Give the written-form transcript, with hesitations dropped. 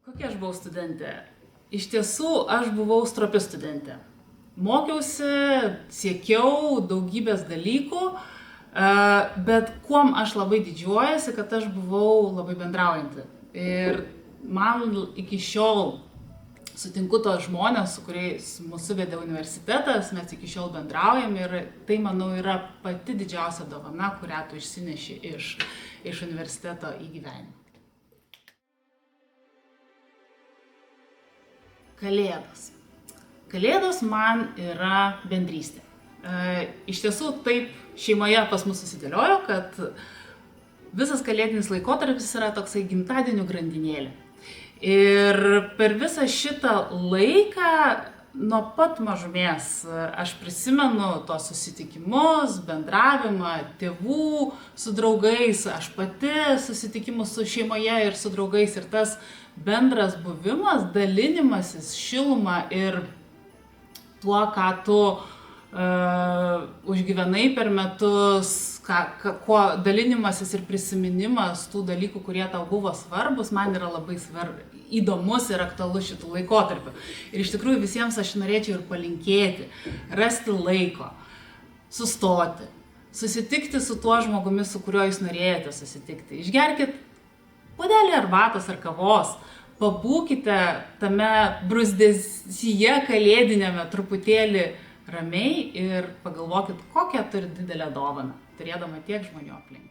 Kokia aš buvau studentė? Iš tiesų, aš buvau stropi studentė. Mokiausi, siekiau daugybės dalykų, bet kuom aš labai didžiuojasi, kad aš buvau labai bendraujanti. Ir man iki šiol sutinku tos žmonės, su kuriais mūsų vedė universitetas, mes iki šiol bendraujam ir tai, manau, yra pati didžiausia dovana, kurią tu išsineši iš universiteto į gyvenimą. Kalėdos. Kalėdos man yra bendrystė. Iš tiesų taip šeimoje pas mus susidėliojo, kad visas kalėdinis laikotarpis yra toksai gimtadienių grandinėlė. Ir per visą šitą laiką, nuo pat mažumės, aš prisimenu tos susitikimus, bendravimą tėvų su draugais, aš pati susitikimus su šeimoje ir su draugais ir tas bendras buvimas, dalinimasis šiluma ir tuo, ką tu užgyvenai per metus, kuo dalinimasis ir prisiminimas tų dalykų, kurie tau buvo svarbus, man yra labai įdomus ir aktualus šitų laikotarpių. Ir iš tikrųjų visiems aš norėčiau ir palinkėti, rasti laiko, sustoti, susitikti su tuo žmogumi, su kuriuo jūs norėjote susitikti. Išgerkit puodelį arbatos ar kavos, pabūkite tame bruzdėsyje kalėdinėme truputėlį ramiai ir pagalvokit, kokią turi didelę dovaną, turėdama tiek žmonių aplink.